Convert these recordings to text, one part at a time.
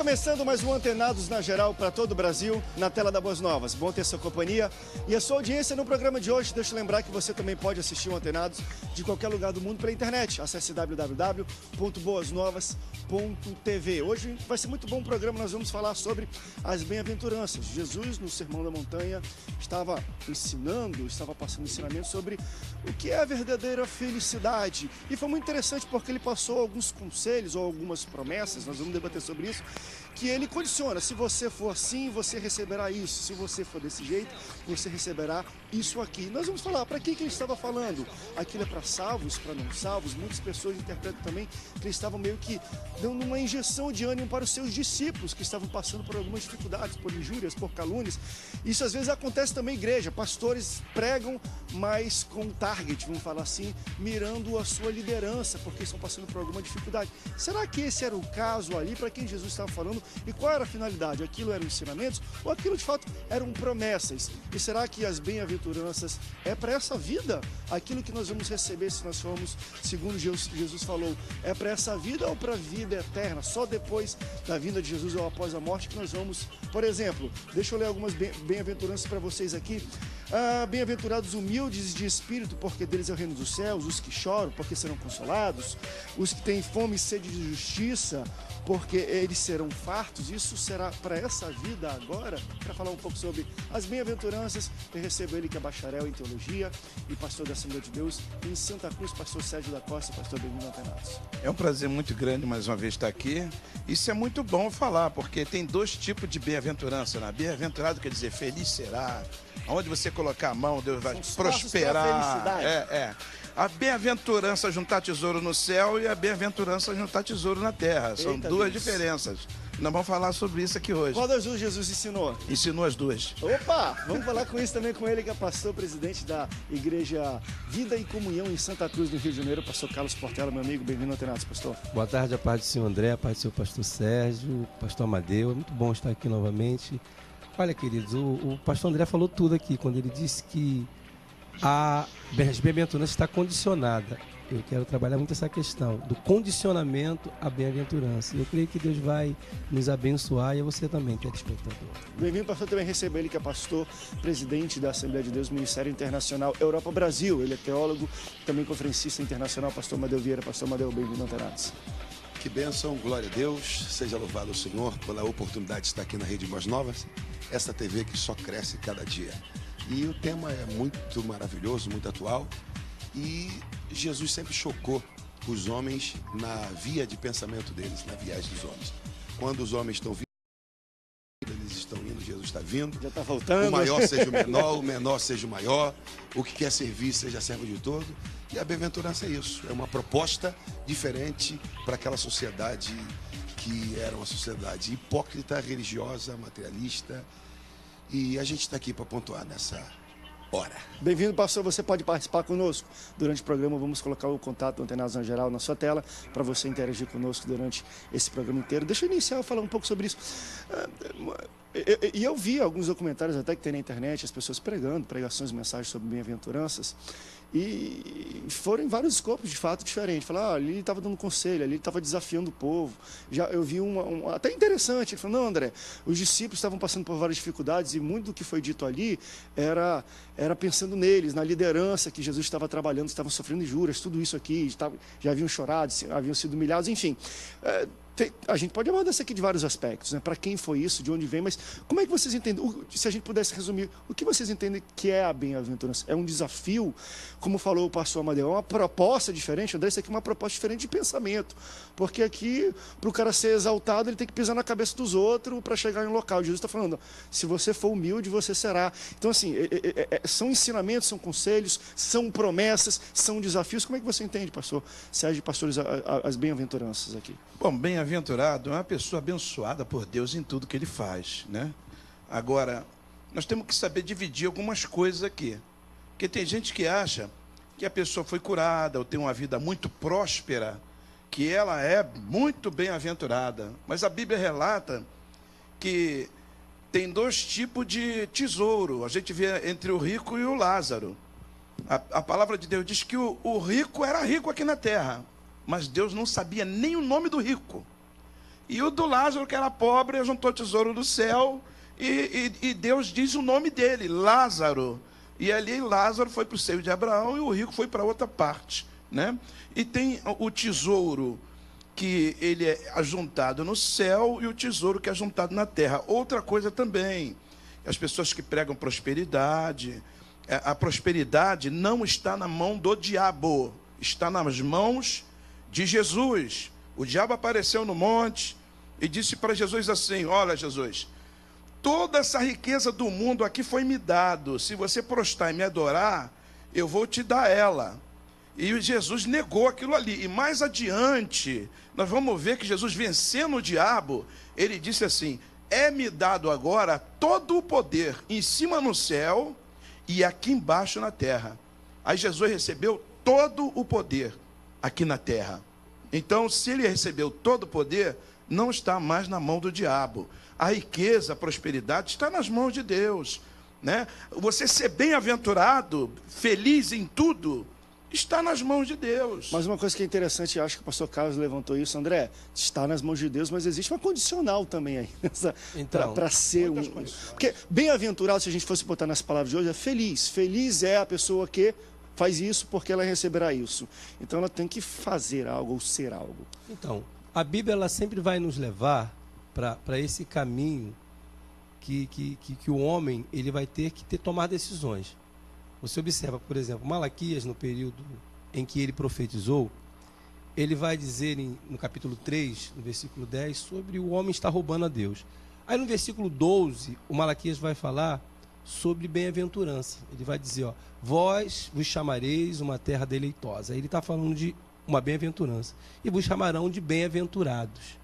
começando mais um Antenados na Geral para todo o Brasil, na tela da Boas Novas. Bom ter sua companhia e a sua audiência no programa de hoje. Deixa eu lembrar que você também pode assistir o Antenados de qualquer lugar do mundo pela internet. Acesse www.boasnovas.tv. Hoje vai ser muito bom o programa, nós vamos falar sobre as bem-aventuranças. Jesus, no Sermão da Montanha, estava ensinando, estava passando ensinamento sobre o que é a verdadeira felicidade. E foi muito interessante porque ele passou alguns conselhos ou algumas promessas, nós vamos debater sobre isso, que ele condiciona. Se você for assim, você receberá isso. Se você for desse jeito, você receberá isso aqui. Nós vamos falar para que ele estava falando. Aquilo é para salvos, para não salvos. Muitas pessoas interpretam também que ele estava meio que dando uma injeção de ânimo para os seus discípulos que estavam passando por algumas dificuldades, por injúrias, por calúnias. Isso às vezes acontece também em igreja. Pastores pregam, mas com target, vamos falar assim, mirando a sua liderança, porque estão passando por alguma dificuldade. Será que esse era o caso ali para quem Jesus estava falando? E qual era a finalidade? Aquilo eram ensinamentos ou aquilo de fato eram promessas? E será que as bem-aventuranças é para essa vida? Aquilo que nós vamos receber se nós formos, segundo Jesus falou, é para essa vida ou para a vida eterna? Só depois da vinda de Jesus ou após a morte que nós vamos, por exemplo, deixa eu ler algumas bem-aventuranças para vocês aqui. Bem-aventurados humildes de espírito, porque deles é o reino dos céus. Os que choram, porque serão consolados. Os que têm fome e sede de justiça, porque eles serão fartos. Isso será para essa vida agora. Para falar um pouco sobre as bem-aventuranças, eu recebo ele que é bacharel em teologia e pastor da Assembleia de Deus em Santa Cruz, pastor Sérgio da Costa, pastor Benino Antenados. É um prazer muito grande mais uma vez estar aqui. Isso é muito bom falar, porque tem dois tipos de bem-aventurança, né? Bem-aventurado quer dizer feliz será. Onde você colocar a mão, Deus vai prosperar. A bem-aventurança juntar tesouro no céu e a bem-aventurança juntar tesouro na terra. São duas diferenças. Nós vamos falar sobre isso aqui hoje. Qual das duas Jesus ensinou? Ensinou as duas. Opa! Vamos falar com isso também com ele, que é pastor, presidente da Igreja Vida e Comunhão em Santa Cruz, no Rio de Janeiro, pastor Carlos Portela, meu amigo. Bem-vindo, Antenados, pastor. Boa tarde, a paz do senhor André, a paz do seu pastor Sérgio, pastor Amadeu. É muito bom estar aqui novamente. Olha, queridos, o pastor André falou tudo aqui, quando ele disse que a bem-aventurança está condicionada. Eu quero trabalhar muito essa questão do condicionamento à bem-aventurança. Eu creio que Deus vai nos abençoar e a você também, telespectador. Bem-vindo, pastor, também recebe ele, que é pastor, presidente da Assembleia de Deus, Ministério Internacional Europa Brasil. Ele é teólogo, também conferencista internacional, pastor Amadeu Vieira. Pastor Amadeu, bem-vindo, Antenados. Que bênção, glória a Deus, seja louvado o Senhor pela oportunidade de estar aqui na Rede Boas Novas, essa TV que só cresce cada dia. E o tema é muito maravilhoso, muito atual, e Jesus sempre chocou os homens na via de pensamento deles, na viagem dos homens. Quando os homens estão vindo, eles estão indo, Jesus está vindo. Já está voltando. O maior seja o menor seja o maior, o que quer servir seja servo de todo. E a bem-aventurança é isso, é uma proposta diferente para aquela sociedade que era uma sociedade hipócrita, religiosa, materialista. E a gente está aqui para pontuar nessa hora. Bem-vindo, pastor. Você pode participar conosco durante o programa. Vamos colocar o contato do Antenados na Geral na sua tela para você interagir conosco durante esse programa inteiro. Deixa eu iniciar a falar um pouco sobre isso. E eu vi alguns documentários até que tem na internet, as pessoas pregando, pregações, mensagens sobre bem-aventuranças. E foram em vários escopos de fato diferentes. Falar, ali ele estava dando conselho, ali ele estava desafiando o povo. Já eu vi até interessante. Ele falou, não, André, os discípulos estavam passando por várias dificuldades e muito do que foi dito ali era pensando neles, na liderança que Jesus estava trabalhando, estavam sofrendo injúrias, tudo isso aqui, já haviam chorado, haviam sido humilhados, enfim. A gente pode abordar isso aqui de vários aspectos, né? Para quem foi isso, de onde vem, mas como é que vocês entendem? Se a gente pudesse resumir, o que vocês entendem que é a bem-aventurança? É um desafio, como falou o pastor Amadeu, é uma proposta diferente, André, isso aqui é uma proposta diferente de pensamento, porque aqui, para o cara ser exaltado, ele tem que pisar na cabeça dos outros para chegar em um local. Jesus está falando, se você for humilde, você será. Então, assim, são ensinamentos, são conselhos, são promessas, são desafios. Como é que você entende, pastor Sérgio, pastores, as bem-aventuranças aqui? Bom, bem-aventurado é uma pessoa abençoada por Deus em tudo que ele faz, né? Agora, nós temos que saber dividir algumas coisas aqui. Porque tem gente que acha que a pessoa foi curada ou tem uma vida muito próspera, que ela é muito bem-aventurada. Mas a Bíblia relata que tem dois tipos de tesouro. A gente vê entre o rico e o Lázaro. A palavra de Deus diz que o rico era rico aqui na terra, mas Deus não sabia nem o nome do rico. E o do Lázaro, que era pobre, juntou tesouro do céu, e Deus diz o nome dele, Lázaro. E ali Lázaro foi para o seio de Abraão e o rico foi para outra parte, né? E tem o tesouro que ele é ajuntado no céu e o tesouro que é ajuntado na terra. Outra coisa também, as pessoas que pregam prosperidade, a prosperidade não está na mão do diabo, está nas mãos de Jesus. O diabo apareceu no monte e disse para Jesus assim: olha, Jesus, toda essa riqueza do mundo aqui foi me dado. Se você prostrar e me adorar, eu vou te dar ela. E Jesus negou aquilo ali. E mais adiante, nós vamos ver que Jesus, vencendo o diabo, ele disse assim: é-me dado agora todo o poder em cima no céu e aqui embaixo na terra. Aí Jesus recebeu todo o poder aqui na terra. Então, se ele recebeu todo o poder, não está mais na mão do diabo. A riqueza, a prosperidade está nas mãos de Deus, né? Você ser bem-aventurado, feliz em tudo, está nas mãos de Deus. Mas uma coisa que é interessante, acho que o pastor Carlos levantou isso, André, está nas mãos de Deus, mas existe uma condicional também aí, Então, para ser um... Porque bem-aventurado, se a gente fosse botar nas palavras de hoje, é feliz. Feliz é a pessoa que faz isso porque ela receberá isso. Então ela tem que fazer algo ou ser algo. Então, a Bíblia ela sempre vai nos levar para esse caminho que o homem ele vai ter que tomar decisões. Você observa, por exemplo, Malaquias, no período em que ele profetizou, ele vai dizer no capítulo 3, no versículo 10, sobre o homem estar roubando a Deus. Aí no versículo 12, o Malaquias vai falar sobre bem-aventurança. Ele vai dizer, ó, vós vos chamareis uma terra deleitosa. Aí ele está falando de uma bem-aventurança. E vos chamarão de bem-aventurados.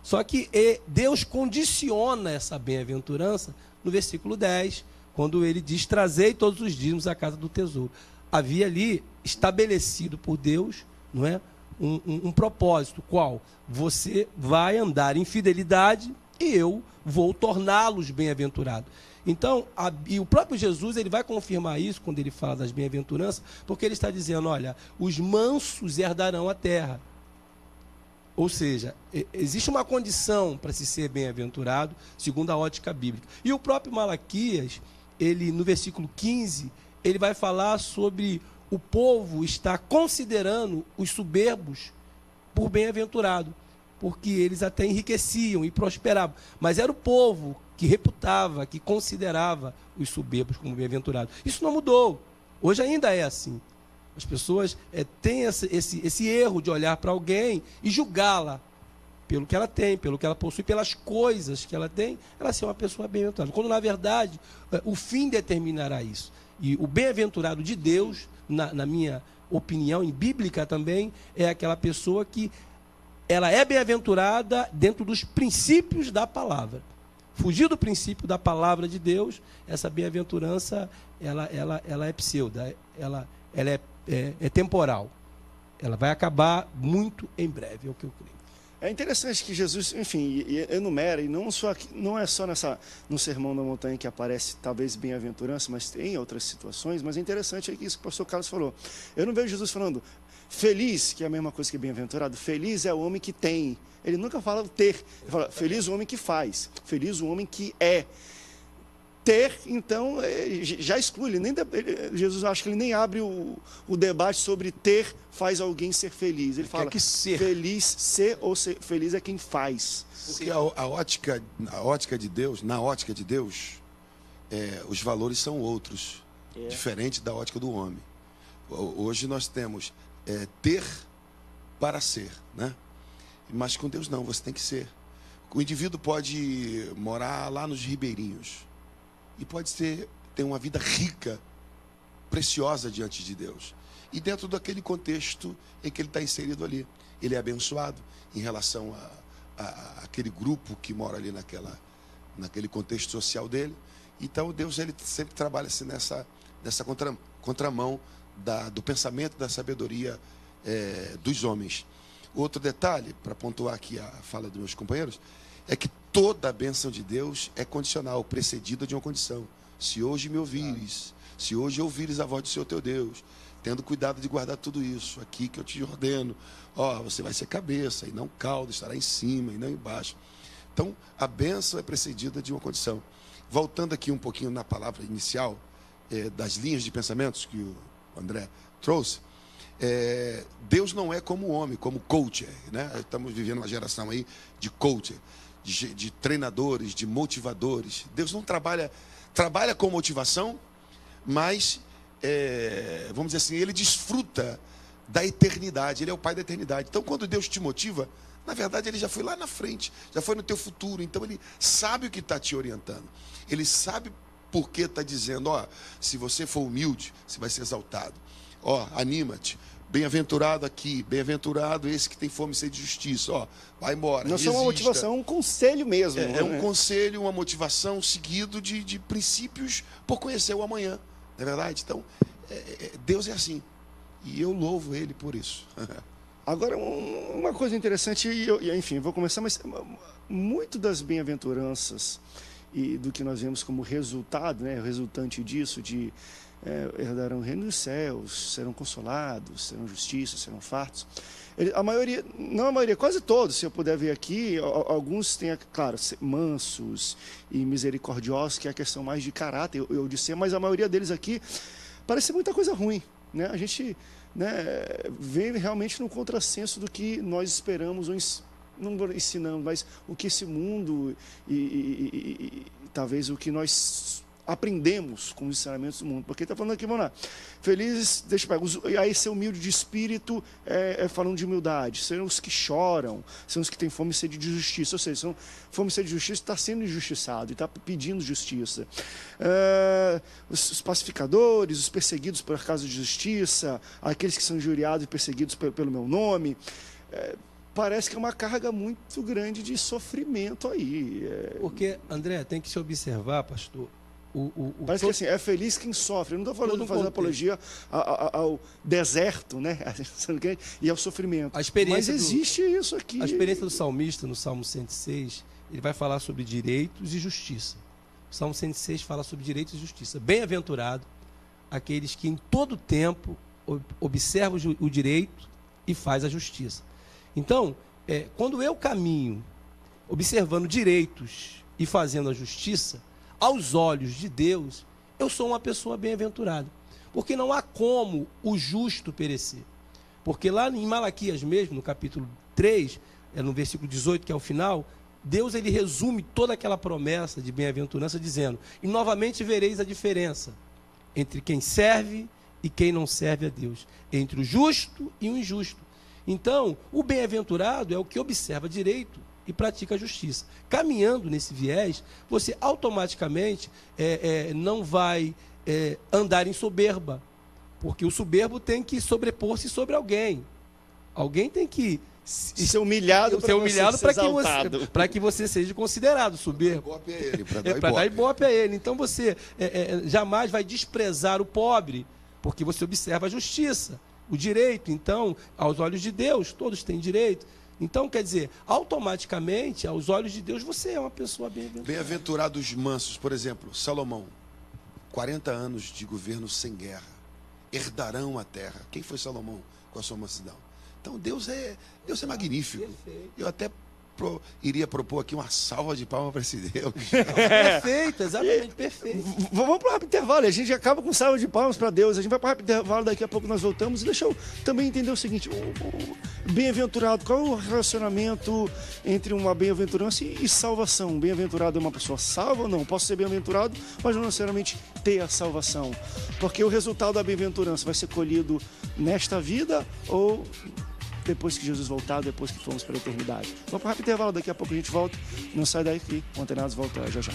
Só que Deus condiciona essa bem-aventurança no versículo 10, quando ele diz, trazei todos os dízimos à casa do tesouro. Havia ali estabelecido por Deus, não é, um propósito, qual? Você vai andar em fidelidade e eu vou torná-los bem-aventurados. Então, e o próprio Jesus ele vai confirmar isso quando ele fala das bem-aventuranças, porque ele está dizendo, olha, os mansos herdarão a terra. Ou seja, existe uma condição para se ser bem-aventurado, segundo a ótica bíblica. E o próprio Malaquias, ele, no versículo 15, ele vai falar sobre o povo estar considerando os soberbos por bem-aventurado, porque eles até enriqueciam e prosperavam. Mas era o povo que reputava, que considerava os soberbos como bem-aventurados. Isso não mudou. Hoje ainda é assim. As pessoas têm esse erro de olhar para alguém e julgá-la pelo que ela tem, pelo que ela possui, pelas coisas que ela tem, ela ser uma pessoa bem-aventurada. Quando, na verdade, o fim determinará isso. E o bem-aventurado de Deus, na minha opinião, em bíblica também, é aquela pessoa que ela é bem-aventurada dentro dos princípios da palavra. Fugir do princípio da palavra de Deus, essa bem-aventurança, ela é pseuda, ela é temporal. Ela vai acabar muito em breve, é o que eu creio. É interessante que Jesus, enfim, enumera, e não é só no Sermão da Montanha que aparece talvez bem-aventurança, mas tem outras situações, mas é interessante é isso que o pastor Carlos falou. Eu não vejo Jesus falando, feliz, que é a mesma coisa que bem-aventurado, feliz é o homem que tem. Ele nunca fala ter, ele fala, feliz o homem que faz, feliz o homem que é. Ter, então, já exclui. Jesus, acho que ele nem abre o debate sobre ter faz alguém ser feliz. Ele fala que ser. Feliz ser ou ser feliz é quem faz. Porque a ótica de Deus, na ótica de Deus, os valores são outros, diferente da ótica do homem. Hoje nós temos ter para ser, né? Mas com Deus não, você tem que ser. O indivíduo pode morar lá nos ribeirinhos e pode ter uma vida rica, preciosa diante de Deus. E dentro daquele contexto em que ele está inserido ali, ele é abençoado em relação a aquele grupo que mora ali naquele contexto social dele. Então Deus ele sempre trabalha assim, nessa contramão do pensamento, da sabedoria dos homens. Outro detalhe, para pontuar aqui a fala dos meus companheiros, é que toda a bênção de Deus é condicional, precedida de uma condição. Se hoje me ouvires, se hoje ouvires a voz do Senhor teu Deus, tendo cuidado de guardar tudo isso. Aqui que eu te ordeno. Ó, você vai ser cabeça e não cauda, estará em cima e não embaixo. Então, a bênção é precedida de uma condição. Voltando aqui um pouquinho na palavra inicial, das linhas de pensamentos que o André trouxe, Deus não é como o homem, como coach, né? Estamos vivendo uma geração aí de coach, de treinadores, de motivadores. Deus não trabalha com motivação, mas, vamos dizer assim, ele desfruta da eternidade, ele é o pai da eternidade. Então, quando Deus te motiva, na verdade, ele já foi lá na frente, já foi no teu futuro, então ele sabe o que está te orientando. Ele sabe por que está dizendo, ó, se você for humilde, você vai ser exaltado. Ó, anima-te. Bem-aventurado aqui, bem-aventurado esse que tem fome e sede de justiça. Ó, vai embora. Não é só uma motivação, é um conselho mesmo. É um conselho, uma motivação seguido de princípios por conhecer o amanhã. Não é verdade? Então, Deus é assim. E eu louvo Ele por isso. Agora, uma coisa interessante, enfim, vou começar, mas muito das bem-aventuranças e do que nós vemos como resultado, né, resultante disso, de herdarão o reino dos céus, serão consolados, serão justiça, serão fartos. A maioria, não a maioria, quase todos, se eu puder ver aqui, alguns têm, claro, mansos e misericordiosos, que é a questão mais de caráter, eu disse, mas a maioria deles aqui parece muita coisa ruim, né? A gente, né, vê realmente no contrassenso do que nós esperamos, não ensinamos, mas o que esse mundo e talvez o que nós aprendemos com os ensinamentos do mundo. Porque ele está falando aqui, vamos lá, felizes, deixa eu pegar, e aí ser humilde de espírito, falando de humildade, serão os que choram, são os que têm fome e sede de justiça, ou seja, são fome e sede de justiça, está sendo injustiçado e está pedindo justiça. Os pacificadores, os perseguidos por causa de justiça, aqueles que são injuriados e perseguidos pelo meu nome, parece que é uma carga muito grande de sofrimento aí. Porque, André, tem que se observar, pastor, parece que assim, é feliz quem sofre. Eu não estou falando de fazer apologia ao deserto, né? E ao sofrimento. Mas existe isso aqui. A experiência do salmista, no Salmo 106, ele vai falar sobre direitos e justiça. O Salmo 106 fala sobre direitos e justiça. Bem-aventurado aqueles que em todo tempo observam o direito e faz a justiça. Então, quando eu caminho observando direitos e fazendo a justiça, aos olhos de Deus, eu sou uma pessoa bem-aventurada. Porque não há como o justo perecer. Porque lá em Malaquias mesmo, no capítulo 3, no versículo 18, que é o final, Deus ele resume toda aquela promessa de bem-aventurança dizendo, e novamente vereis a diferença entre quem serve e quem não serve a Deus, entre o justo e o injusto. Então, o bem-aventurado é o que observa direito e pratica a justiça. Caminhando nesse viés, você automaticamente não vai andar em soberba, porque o soberbo tem que sobrepor-se sobre alguém. Alguém tem que ser humilhado para que você seja considerado soberbo. Para dar ibope a ele. Então você jamais vai desprezar o pobre, porque você observa a justiça, o direito. Então, aos olhos de Deus, todos têm direito. Então, quer dizer, automaticamente, aos olhos de Deus, você é uma pessoa bem-aventurada. Bem-aventurados mansos, por exemplo, Salomão, 40 anos de governo sem guerra, herdarão a terra. Quem foi Salomão com a sua mansidão? Então, Deus é magnífico. Perfeito. Eu até iria propor aqui uma salva de palmas para esse Deus. Perfeito, exatamente, perfeito. Vamos para o rápido intervalo, a gente acaba com salva de palmas para Deus, a gente vai para o rápido intervalo, daqui a pouco nós voltamos. E deixa eu também entender o seguinte, o bem-aventurado, qual é o relacionamento entre uma bem-aventurança e salvação? Bem-aventurado é uma pessoa salva ou não? Posso ser bem-aventurado, mas não necessariamente ter a salvação. Porque o resultado da bem-aventurança vai ser colhido nesta vida ou depois que Jesus voltar, depois que formos para a eternidade. Vamos para o rápido intervalo, daqui a pouco a gente volta. Não sai daqui, o Antenados volta já já.